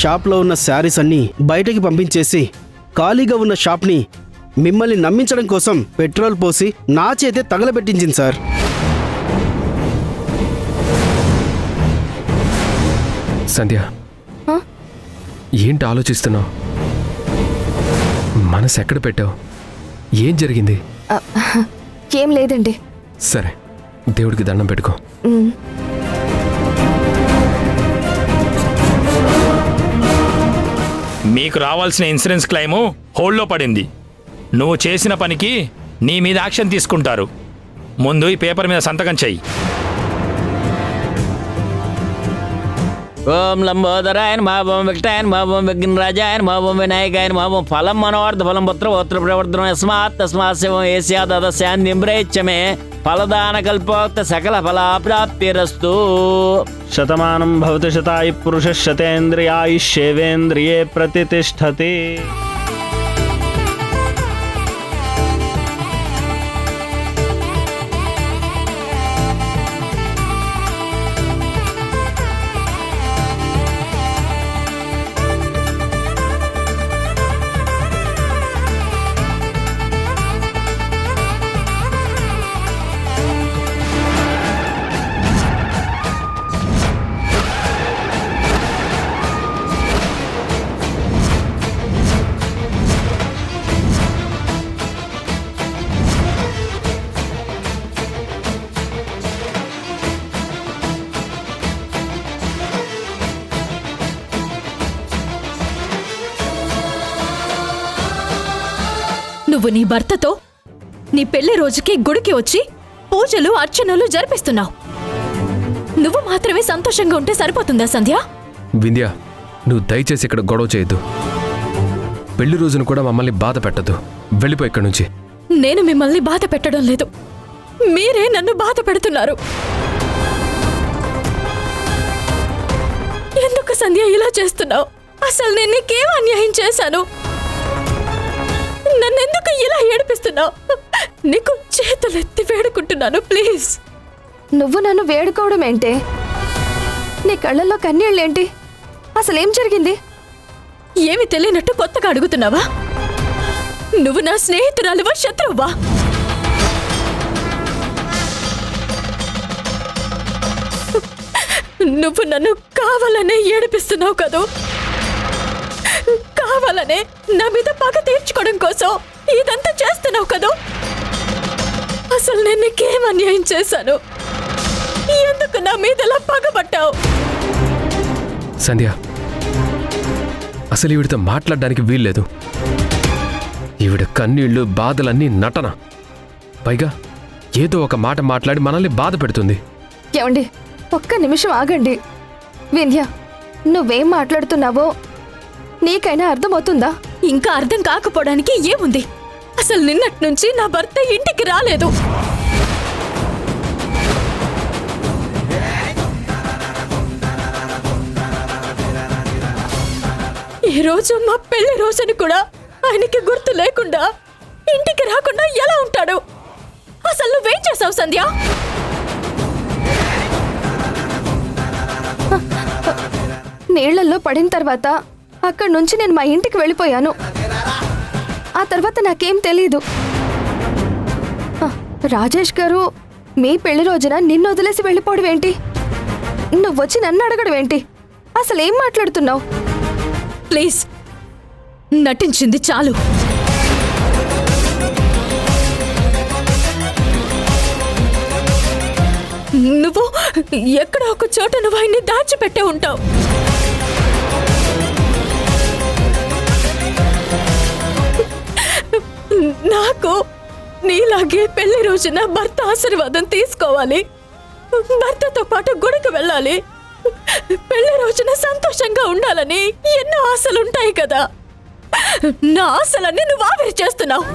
షాప్లో ఉన్న శారీస్ అన్నీ బయటకి పంపించేసి ఖాళీగా ఉన్న షాప్ని మిమ్మల్ని నమ్మించడం కోసం పెట్రోల్ పోసి నా చేతే తగలబెట్టించింది సార్. సంధ్య, ఏంటి ఆలోచిస్తున్నావు? మనసు ఎక్కడ పెట్టావు? ఏం జరిగింది? ఏం లేదండి. సరే, దేవుడికి దండం పెట్టుకో. మీకు రావాల్సిన ఇన్సూరెన్స్ క్లెయిము హోల్డ్లో పడింది. నువ్వు చేసిన పనికి నీ మీద యాక్షన్ తీసుకుంటారు. ముందు ఈ పేపర్ మీద సంతకం చెయ్యి. ఓం లంబోదరాయన మహాభం వికటాయన మహాభం విఘ్నరాజాయన మహాభం వినాయకాయన మహాభం ఫలం మనోర్థ ఫలం పుత్ర పౌత్ర ప్రవర్తనం యస్మాత్ తస్మాత్ శివం ఏస్యాదశాన్నింబ్రేచ్చమే ఫలదాన కల్పోక్త సకల ఫలాప్రాప్తిరస్తు. శతమానం భవతి శతాయు పురుష శతేంద్రియాయుష్యేవేంద్రియే ప్రతిష్టతి. నువ్వు నీ భర్తతో నీ పెళ్లి రోజుకి గుడికి వచ్చి పూజలు అర్చనలు జరిపిస్తున్నావు. నువ్వు మాత్రమే సంతోషంగా ఉంటే సరిపోతుందా సంధ్య? వింధ్య, నువ్వు దయచేసి ఇక్కడ గొడవ చేయొద్దు. పెళ్లి రోజును కూడా మమ్మల్ని బాధ పెట్టద్దు. వెళ్ళిపో ఇక్కడి నుంచి. నేను మిమ్మల్ని బాధ పెట్టడం లేదు, మీరే నన్ను బాధ పెడుతున్నారు. ఎందుకు సంధ్య ఇలా చేస్తున్నావు? అసలు నేను నీకేం అన్యాయం చేశాను? నన్నెందుకు ఇలా ఏడిపిస్తున్నావు? నీకు చేతులెత్తి వేడుకుంటున్నాను, ప్లీజ్. నువ్వు నన్ను వేడుకోవడం ఏంటే? నీ కళ్ళల్లో కన్నీళ్ళేంటి? అసలేం జరిగింది? ఏమి తెలియనట్టు కొత్తగా అడుగుతున్నావా? నువ్వు నా స్నేహితురాలివా శత్రువా? నువ్వు నన్ను కావాలనే ఏడిపిస్తున్నావు కదూ. కావాలనే నా మీద పగ తీర్చుకోవడం కోసం ఇదంతా చేస్తున్నావు కదూ. అసలు నేను నీకేం అన్యాయం చేశాను? ఎందుకు నా మీద ఇలా పగబట్టావు? సంధ్య, అసలు ఈవిడితో మాట్లాడడానికి వీల్లేదు. ఈవిడ కన్నీళ్లు బాధలన్నీ నటన. పైగా ఏదో ఒక మాట మాట్లాడి మనల్ని బాధ పెడుతుంది. ఏమండి, ఒక్క నిమిషం ఆగండి. వింధ్య, నువ్వేం మాట్లాడుతున్నావో నీకైనా అర్థమవుతుందా? ఇంకా అర్థం కాకపోవడానికి ఏముంది? అసలు నిన్నటి నుంచి నా భర్త ఇంటికి రాలేదు. ఈ రోజు మా పెళ్లి రోజుని కూడా ఆయనకి గుర్తు లేకుండా ఇంటికి రాకుండా ఎలా ఉంటాడు? అసలు నువ్వేం చేసావు సంధ్య? నీళ్లలో పడిన తర్వాత అక్కడి నుంచి నేను మా ఇంటికి వెళ్ళిపోయాను. ఆ తర్వాత నాకేం తెలీదు. రాజేష్ గారు మీ పెళ్లి రోజున నిన్ను వదిలేసి వెళ్ళిపోవడం ఏంటి? నువ్వొచ్చి నన్ను అడగడం ఏంటి? అసలేం మాట్లాడుతున్నావు? ప్లీజ్, నటించింది చాలు. నువ్వు ఎక్కడో ఒక చోట నువ్వు ఆయన్ని దాచిపెట్టే ఉంటావు. నాకు నీలాగే పెళ్లి రోజున భర్త ఆశీర్వాదం తీసుకోవాలి, భర్తతో పాటు గుడికి వెళ్ళాలి, పెళ్లి రోజున సంతోషంగా ఉండాలని ఎన్నో ఆశలుంటాయి కదా. నా ఆశలన్నీ నువ్వు ఆవిరి చేస్తున్నావు.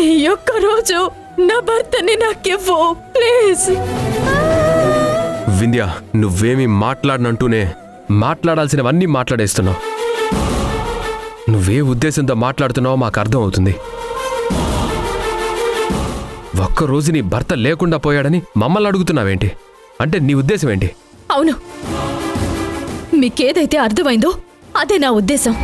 ఈ ఒక్క రోజు నా భర్తని నాకివ్వు ప్లీజ్. వింధ్య, నువ్వేమీ మాట్లాడనంటూనే మాట్లాడాల్సినవన్నీ మాట్లాడేస్తున్నావు. నువ్వే ఉద్దేశంతో మాట్లాడుతున్నావో మాకు అర్థం అవుతుంది. ఒక్కరోజు నీ భర్త లేకుండా పోయాడని మమ్మల్ని అడుగుతున్నావేంటి? అంటే నీ ఉద్దేశం ఏంటి? అవును, మీకేదైతే అర్థమైందో అదే నా ఉద్దేశం.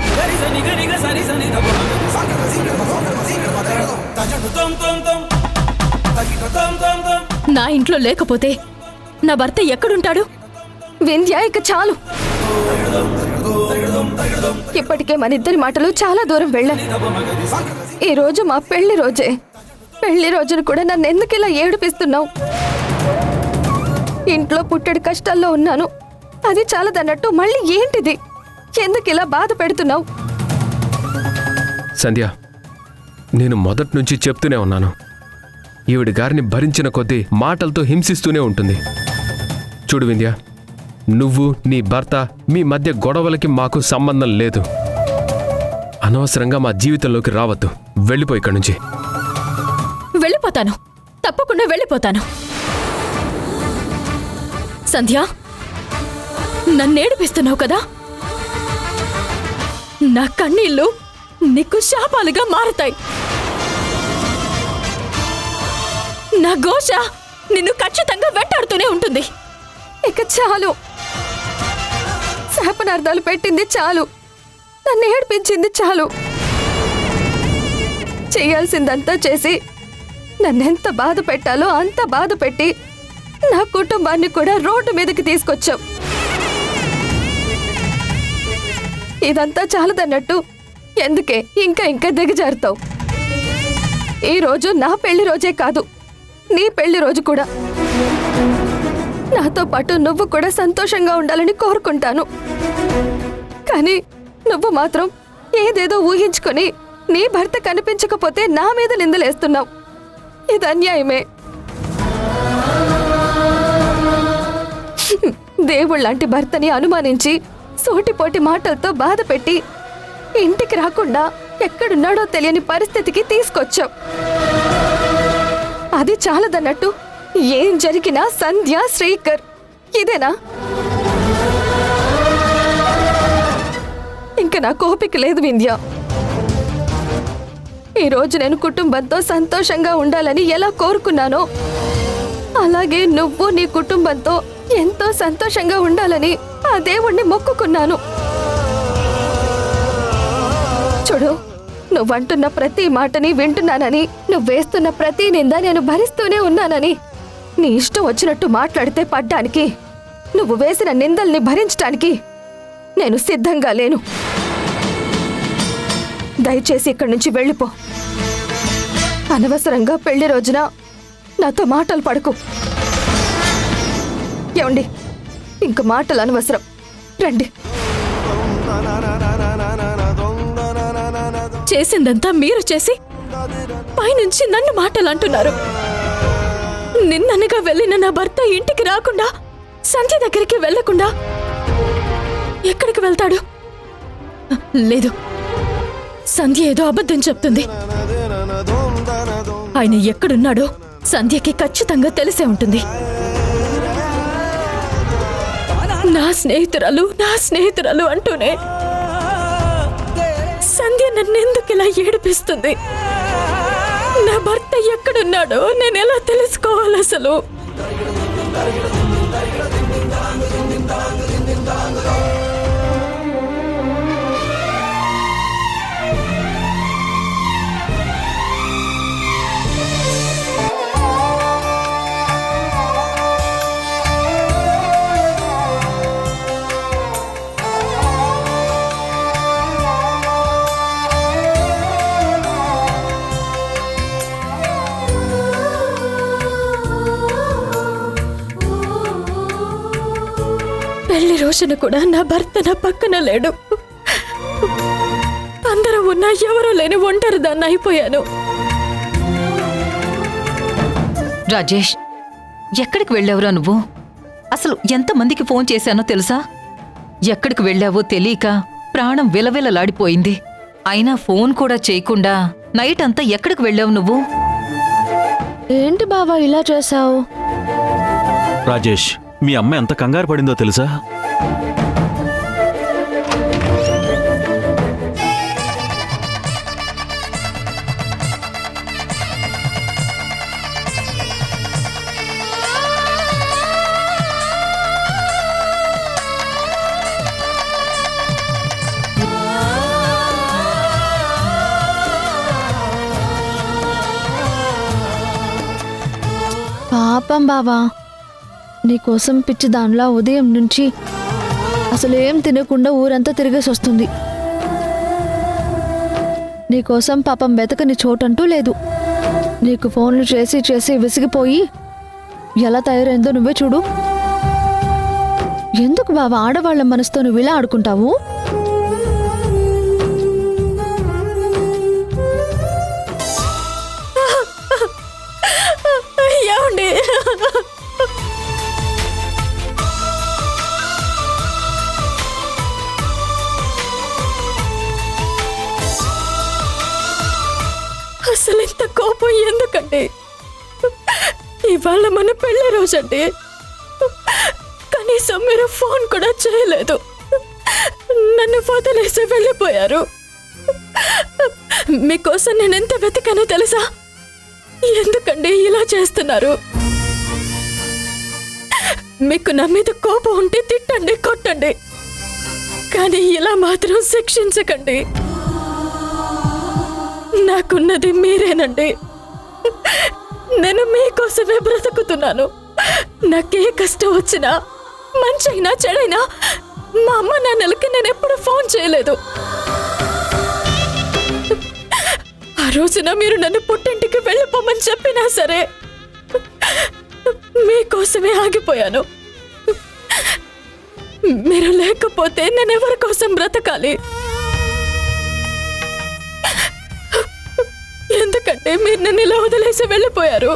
నా ఇంట్లో లేకపోతే నా భర్త ఎక్కడుంటాడు? వింధ్య, ఇక చాలు. ఇప్పటికే మన ఇద్దరి మాటలు చాలా దూరం వెళ్ళాం. ఈ రోజు మా పెళ్లి రోజే. పెళ్లి రోజును కూడా నన్ను ఎందుకు ఇలా ఏడిపిస్తున్నావు? ఇంట్లో పుట్టడి కష్టాల్లో ఉన్నాను, అది చాలదన్నట్టు మళ్ళీ ఏంటిది? ఎందుకు ఇలా బాధ పెడుతున్నావు? సంధ్య, నేను మొదటి నుంచి చెప్తూనే ఉన్నాను, ఈవిడ గారిని భరించిన కొద్దీ మాటలతో హింసిస్తూనే ఉంటుంది. చూడు వింధ్య, నువ్వు నీ భర్త మీ మధ్య గొడవలకి మాకు సంబంధం లేదు. అనవసరంగా మా జీవితంలోకి రావద్దు. వెళ్ళిపో ఇక్కడి నుంచి. వెళ్ళిపోతాను, తప్పకుండా వెళ్ళిపోతాను. సంధ్య, నన్నేడిపిస్తున్నావు కదా? నా కన్నీళ్లు నీకు శాపాలుగా మారతాయి. నా ఘోష నిన్ను ఖచ్చితంగా వెంటాడుతూనే ఉంటుంది. ఇక చాలు. శాపనార్థాలు పెట్టింది చాలు. నన్ను ఏడిపించింది చాలు. చేయాల్సిందంతా చేసి నన్నెంత బాధ పెట్టాలో అంత బాధ పెట్టి నా కుటుంబాన్ని కూడా రోడ్డు మీదకి తీసుకొచ్చావు. ఇదంతా చాలదన్నట్టు ఎందుకే ఇంకా ఇంకా దిగజారుతావు? ఈరోజు నా పెళ్లి రోజే కాదు, నీ పెళ్లి రోజు కూడా. నాతో పాటు నువ్వు కూడా సంతోషంగా ఉండాలని కోరుకుంటాను. కానీ నువ్వు మాత్రం ఏదేదో ఊహించుకొని నీ భర్త కనిపించకపోతే నా మీద నిందలేస్తున్నావు. ఇది అన్యాయమే. దేవుళ్ళంటి భర్తని అనుమానించి సోటిపోటి మాటలతో బాధ పెట్టి ఇంటికి రాకుండా ఎక్కడున్నాడో తెలియని పరిస్థితికి తీసుకొచ్చావు. అది చాలదన్నట్టు ఏం జరిగినా సంధ్య, శ్రీకర్ ఇదేనా? ఇంకా నా కోపిక లేదు వింధ్య. ఈరోజు నేను కుటుంబంతో సంతోషంగా ఉండాలని ఎలా కోరుకున్నానో అలాగే నువ్వు నీ కుటుంబంతో ఎంతో సంతోషంగా ఉండాలని ఆ దేవుణ్ణి మొక్కుకున్నాను. చూడు, నువ్వంటున్న ప్రతి మాటని వింటున్నానని, నువ్వేస్తున్న ప్రతి నింద నేను భరిస్తూనే ఉన్నానని, నీ ఇష్టం వచ్చినట్టు మాట్లాడితే పడ్డానికి, నువ్వు వేసిన నిందల్ని భరించటానికి నేను సిద్ధంగా లేను. దయచేసి ఇక్కడి నుంచి వెళ్ళిపో. అనవసరంగా పెళ్లి రోజున నాతో మాటలు పడకు. ఏమండి, ఇంక మాటలు అనవసరం, రండి. చేసిందంతా మీరు చేసి పైనుంచి నన్ను మాటలు అంటున్నారు. నిన్ననగా వెళ్ళిన నా భర్త ఇంటికి రాకుండా, సంధ్య దగ్గరికి వెళ్లకుండా ఎక్కడికి వెళ్తాడు? లేదు, సంధ్య ఏదో అబద్ధం చెప్తుంది. ఆయన ఎక్కడున్నాడో సంధ్యకి ఖచ్చితంగా తెలిసే ఉంటుంది. నా స్నేహితురాలు అంటూనే సంధ్య నన్నెందుకు ఇలా ఏడిపిస్తుంది? నా భర్త ఎక్కడున్నాడో నేను ఎలా తెలుసుకోవాలి అసలు? పెళ్లి రోజున కూడా నా భర్త నా పక్కన లేడు. అందరూ ఉన్నా ఎవరో లేని ఒంటరి దాన్ని అయిపోయాను. రాజేష్, ఎక్కడికి వెళ్ళావురా నువ్వు? అసలు ఎంతమందికి ఫోన్ చేశానో తెలుసా? ఎక్కడికి వెళ్ళావో తెలియక ప్రాణం విలవిలలాడిపోయింది. అయినా ఫోన్ కూడా చేయకుండా నైట్ అంతా ఎక్కడికి వెళ్ళావు నువ్వు? ఏంటి బావా ఇలా చేశావు? రాజేష్, మీ అమ్మ ఎంత కంగారు పడిందో తెలుసా? పాపం బావా, నీకోసం పిచ్చి దానిలా ఉదయం నుంచి అసలు ఏం తినకుండా ఊరంతా తిరిగేసి వస్తుంది. నీకోసం పాపం వెతకని చోటంటూ లేదు. నీకు ఫోన్లు చేసి చేసి విసిగిపోయి ఎలా తయారైందో నువ్వే చూడు. ఎందుకు బావా ఆడవాళ్ల మనసుతో నువ్వు ఇలా ఆడుకుంటావు? ఏమండి, అసలు ఇంత కోపం ఎందుకండి? ఇవాళ మన పెళ్లి రోజండి, కనీసం మీరు ఫోన్ కూడా చేయలేదు. నన్ను వదిలేసి వెళ్ళిపోయారు. మీకోసం నేను ఎంత వెతికానో తెలుసా? ఎందుకండి ఇలా చేస్తున్నారు? మీకు నా మీద కోపం ఉంటే తిట్టండి, కొట్టండి, కానీ ఇలా మాత్రం శిక్షించకండి. నాకున్నది మీరేనండి. నేను మీకోసమే బ్రతుకుతున్నాను. నాకే కష్టం వచ్చినా, మంచైనా చెడైనా మా అమ్మ నాన్నలకి నేను ఎప్పుడు ఫోన్ చేయలేదు. ఆ రోజున మీరు నన్ను పుట్టింటికి వెళ్ళిపోమని చెప్పినా సరే మీకోసమే ఆగిపోయాను. మీరు లేకపోతే నేను ఎవరి కోసం బ్రతకాలి? ఎందుకంటే మీరు నన్ను ఇలా వదిలేసి వెళ్ళిపోయారు.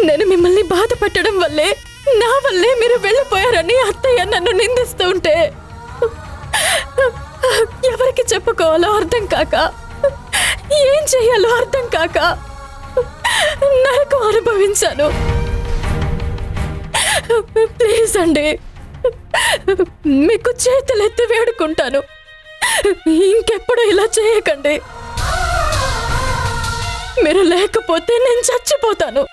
నేను మిమ్మల్ని బాధ పెట్టడం వల్లే, నా వల్లే మీరు వెళ్ళిపోయారని అత్తయ్య నన్ను నిందిస్తూ ఉంటే ఎవరికి చెప్పుకోవాలో అర్థం కాక, ఏం చెయ్యాలో అర్థం కాక నరకం అనుభవించాను. ప్లీజ్ అండి, మీకు చేతులెత్తి వేడుకుంటాను, ఇంకెప్పుడు ఇలా చేయకండి. మీరు లేకపోతే నేను చచ్చిపోతాను.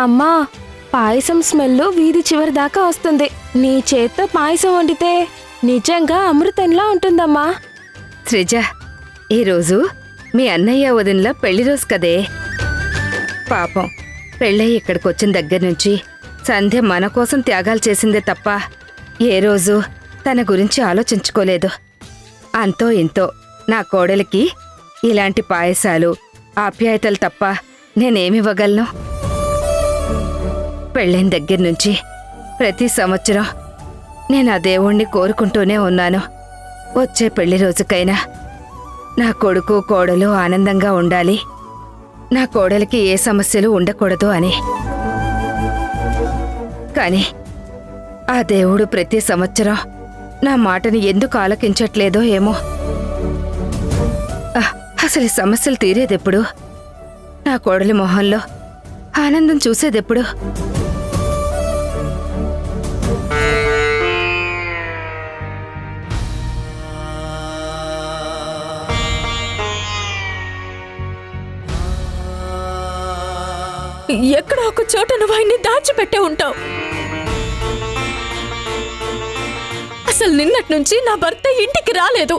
అమ్మా, పాయసం స్మెల్ వీధి చివరి దాకా వస్తుంది. నీ చేత్తో పాయసం వండితే నిజంగా అమృతంలా ఉంటుందమ్మా. త్రిజ, ఈరోజు మీ అన్నయ్య వదినల పెళ్లి రోజు కదే. పాపం పెళ్ళయి ఇక్కడికి వచ్చిన దగ్గర నుంచి సంధ్య మన కోసం త్యాగాలు చేసిందే తప్ప ఏ రోజు తన గురించి ఆలోచించుకోలేదు. అంతో ఇంతో నా కోడలికి ఇలాంటి పాయసాలు, ఆప్యాయతలు తప్ప నేనేమివ్వగలను? పెళ్ళైన దగ్గర నుంచి ప్రతి సంవత్సరం నేను ఆ దేవుణ్ణి కోరుకుంటూనే ఉన్నాను. వచ్చే పెళ్లి రోజుకైనా నా కొడుకు కోడలు ఆనందంగా ఉండాలి, నా కోడలికి ఏ సమస్యలు ఉండకూడదు అని. కానీ ఆ దేవుడు ప్రతి సంవత్సరం నా మాటని ఎందుకు ఆలకించట్లేదో ఏమో. అసలు ఈ సమస్యలు తీరేదెప్పుడు? నా కోడలి మొహంలో ఆనందం చూసేదెప్పుడు? ఎక్కడో ఒక చోట నువ్వు ఆయన్ని దాచిపెట్టే ఉంటావు. అసలు నిన్నటి నుంచి నా భర్త ఇంటికి రాలేదు.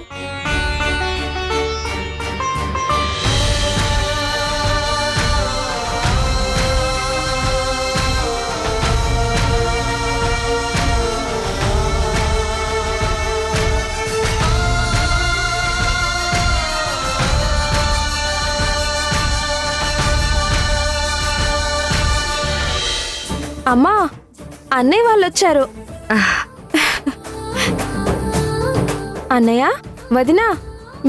అమ్మా, అన్నయ్య వాళ్ళు వచ్చారు. అన్నయ్య, వదినా,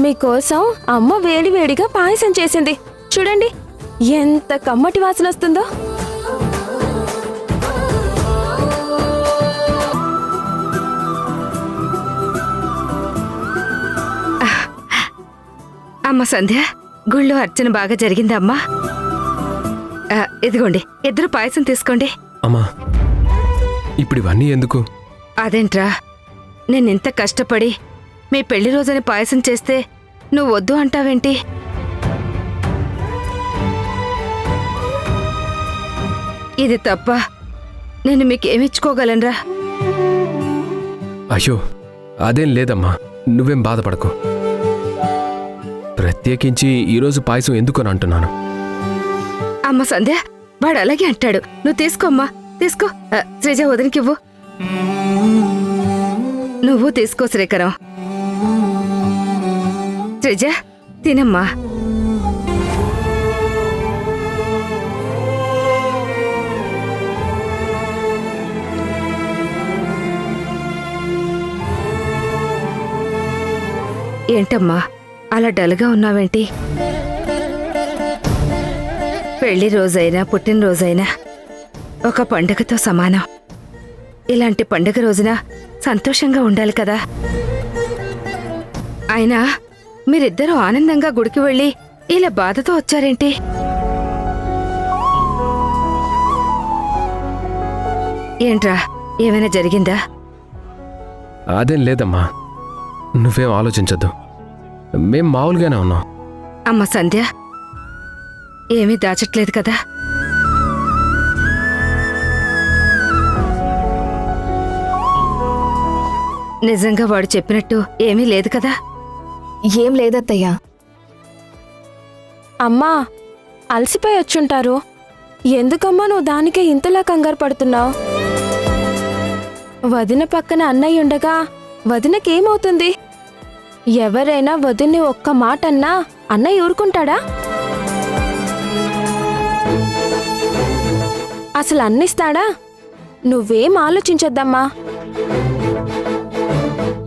మీకోసం అమ్మ వేడివేడిగా పాయసం చేసింది. చూడండి ఎంత కమ్మటి వాసన వస్తుందో. అమ్మ సంధ్య, గుళ్ళో అర్చన బాగా జరిగిందమ్మా. ఇదిగోండి, ఇద్దరు పాయసం తీసుకోండి. అమ్మా, ఇప్పుడు ఇవన్నీ ఎందుకు? అదేంట్రా, నేనింత కష్టపడి మీ పెళ్లి రోజుని పాయసం చేస్తే నువ్వు వద్దు అంటావేంటి? ఇది తప్ప నేను మీకేమిచ్చుకోగలనరా? అయ్యో అదేం లేదమ్మా, నువ్వేం బాధపడకు. ప్రత్యేకించి ఈరోజు పాయసం ఎందుకని అంటున్నాను. అమ్మ సంధ్య, వాడు అలాగే అంటాడు. నువ్వు తీసుకోమ్మా, తీసుకో. శ్రీజ వదినకివ్వు. నువ్వు తీసుకో శ్రీకరం. శ్రీజ తినమ్మా. ఏంటమ్మా అలా డల్గా ఉన్నావేంటి? పెళ్లి రోజైనా పుట్టినరోజైనా ఒక పండుగతో సమానం. ఇలాంటి పండుగ రోజున సంతోషంగా ఉండాలి కదా. అయినా మీరిద్దరూ ఆనందంగా గుడికి వెళ్ళి ఇలా బాధతో వచ్చారేంటి? ఏంట్రా, ఏమైనా జరిగిందా? అదేం లేదమ్మా, నువ్వేం ఆలోచించొద్దు. మేం మామూలుగానే ఉన్నాం. అమ్మ సంధ్య, ఏమీ దాచట్లేదు కదా? నిజంగా వాడు చెప్పినట్టు ఏమీ లేదు కదా? ఏం లేదత్తయ్యా. అమ్మా, అలసిపోయి వచ్చుంటారు. ఎందుకమ్మా నువ్వు దానికే ఇంతలా కంగారు పడుతున్నావు? వదిన పక్కన అన్నయ్య ఉండగా వదినకేమవుతుంది? ఎవరైనా వదిన్ని ఒక్క మాట అన్నా అన్నయ్య ఊరుకుంటాడా? అసలు అన్నిస్తాడా? నువ్వేం ఆలోచించొద్దమ్మా.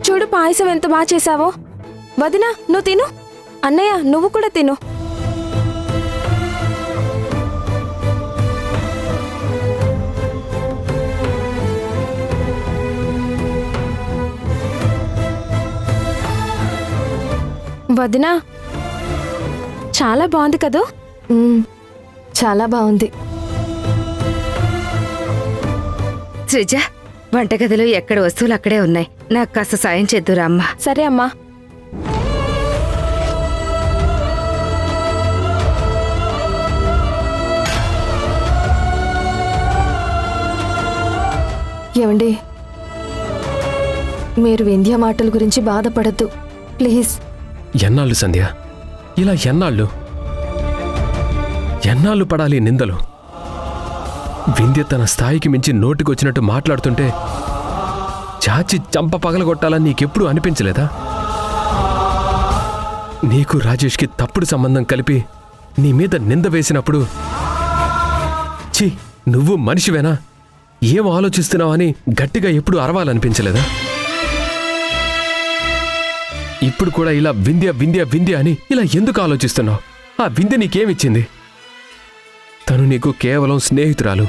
చూడు పాయసం ఎంత బాగా చేశావో. వదినా నువ్వు తిను, అన్నయ్య నువ్వు కూడా తిను. వదినా, చాలా బాగుంది కదూ? చాలా బాగుంది. శ్రీజ, వంటగదిలో ఎక్కడ వస్తువులు అక్కడే ఉన్నాయి. నాకు కాస్త సాయం చేద్దురా అమ్మా. సరే అమ్మా. ఏమండి, మీరు వింధ్య మాటల గురించి బాధపడద్దు ప్లీజ్. ఎన్నాళ్ళు సంధ్య, ఇలా ఎన్నాళ్ళు పడాలి నిందలు? వింధ్య తన స్థాయికి మించి నోటికొచ్చినట్టు మాట్లాడుతుంటే చాచి చంప పగలగొట్టాలని నీకెప్పుడు అనిపించలేదా? నీకు రాజేష్కి తప్పుడు సంబంధం కలిపి నీ మీద నింద వేసినప్పుడు ఛీ, నువ్వు మనిషివేనా, ఏం ఆలోచిస్తున్నావని గట్టిగా ఎప్పుడు అరవాలనిపించలేదా? ఇప్పుడు కూడా ఇలా వింధ్య వింధ్య వింధ్య అని ఇలా ఎందుకు ఆలోచిస్తున్నావు? ఆ వింధ్య నీకేమిచ్చింది? తను నీకు కేవలం స్నేహితురాలు.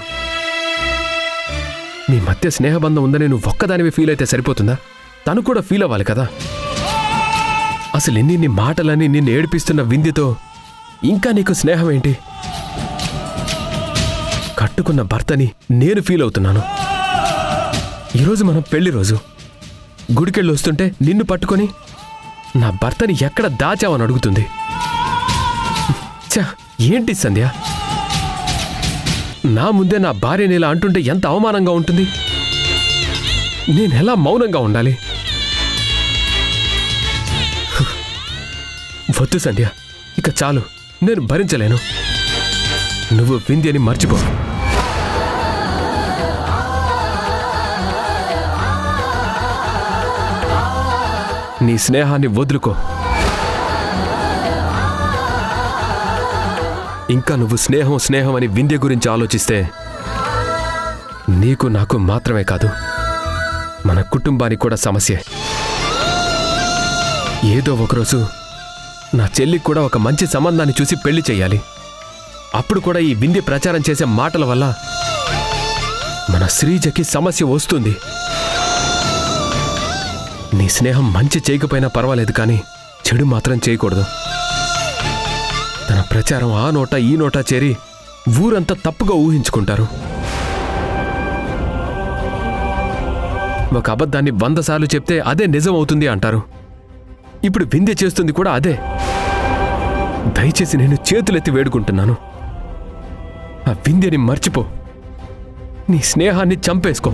మీ మధ్య స్నేహబంధం ఉందని నువ్వు ఒక్కదానివి ఫీల్ అయితే సరిపోతుందా? తను కూడా ఫీల్ అవ్వాలి కదా. అసలు ఎన్ని మాటలని నిన్ను ఏడిపిస్తున్న వింధ్యతో ఇంకా నీకు స్నేహం ఏంటి? కట్టుకున్న భర్తని నేను ఫీల్ అవుతున్నాను. ఈరోజు మన పెళ్లి రోజు. గుడికెళ్ళి వస్తుంటే నిన్ను పట్టుకొని నా భర్తని ఎక్కడ దాచావని అడుగుతుంది. ఛ, ఏంటి సంధ్య? నా ముందే నా భార్యని ఇలా అంటుంటే ఎంత అవమానంగా ఉంటుంది. నేనెలా మౌనంగా ఉండాలి? వద్దు సంధ్య, ఇక చాలు, నేను భరించలేను. నువ్వు వింధ్యని మర్చిపో. నీ స్నేహాన్ని వదులుకో. ఇంకా నువ్వు స్నేహం స్నేహం అని వింధ్య గురించి ఆలోచిస్తే నీకు నాకు మాత్రమే కాదు, మన కుటుంబానికి కూడా సమస్యే. ఏదో ఒకరోజు నా చెల్లికి కూడా ఒక మంచి సంబంధాన్ని చూసి పెళ్లి చెయ్యాలి. అప్పుడు కూడా ఈ వింధ్య ప్రచారం చేసే మాటల వల్ల మన శ్రీజకి సమస్య వస్తుంది. నీ స్నేహం మంచి చేయకపోయినా పర్వాలేదు, కానీ చెడు మాత్రం చేయకూడదు. తన ప్రచారం ఆ నోట ఈ నోట చేరి ఊరంతా తప్పుగా ఊహించుకుంటారు. ఒక అబద్ధాన్ని 100 సార్లు చెప్తే అదే నిజం అవుతుంది అంటారు. ఇప్పుడు వింధ్య చేస్తుంది కూడా అదే. దయచేసి నేను చేతులెత్తి వేడుకుంటున్నాను, ఆ వింధ్యని మర్చిపో. నీ స్నేహాన్ని చంపేసుకో.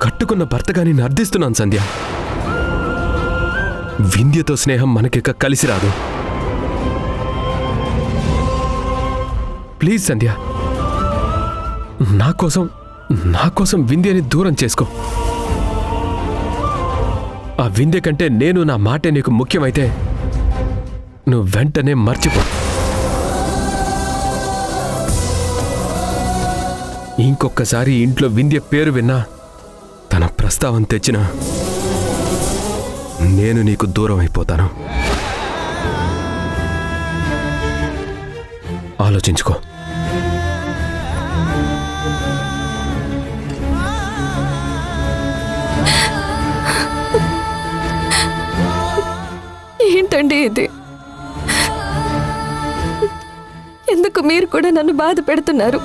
కట్టుకున్న భర్తగా నేను అర్థిస్తున్నాను సంధ్య. వింధ్యతో స్నేహం మనకిక కలిసి రాదు. ప్లీజ్ సంధ్య, నా కోసం వింధ్యని దూరం చేసుకో. ఆ వింధ్య కంటే నేను నా మాటే నీకు ముఖ్యమైతే నువ్వు వెంటనే మర్చిపో. ఇంకొకసారి ఇంట్లో వింధ్య పేరు విన్నా, తన ప్రస్తావన తెచ్చినా నేను నీకు దూరం అయిపోతాను. ఆలోచించుకో. ఏంటండి ఇది? ఎందుకు మీరు కూడా నన్ను బాధ పెడుతున్నారు?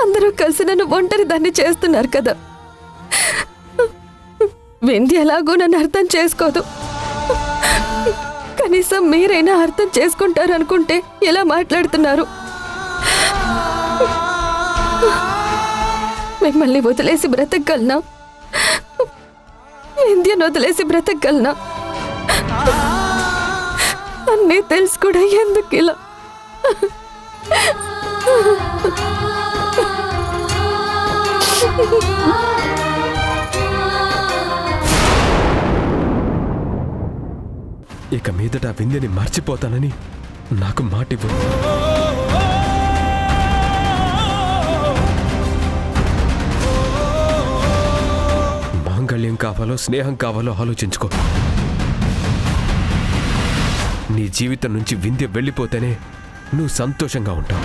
అందరూ కలిసి నన్ను ఒంటరి దాన్ని చేస్తున్నారు కదా. వింధ్య ఎలాగో నన్ను అర్థం చేసుకోదు. కనీసం మీరైనా అర్థం చేసుకుంటారు అనుకుంటే ఎలా మాట్లాడుతున్నారు? మిమ్మల్ని వదిలేసి బ్రతకగలనా? వింధ్యను వదిలేసి బ్రతకగలనా? అన్నీ తెలుసు కూడా ఎందుకు ఇలా? ఇక మీదట వింధ్యని మర్చిపోతానని నాకు మాటివ్వు. మాంగళ్యం కావాలో స్నేహం కావాలో ఆలోచించుకో. నీ జీవితం నుంచి వింధ్య వెళ్ళిపోతేనే నువ్వు సంతోషంగా ఉంటావు.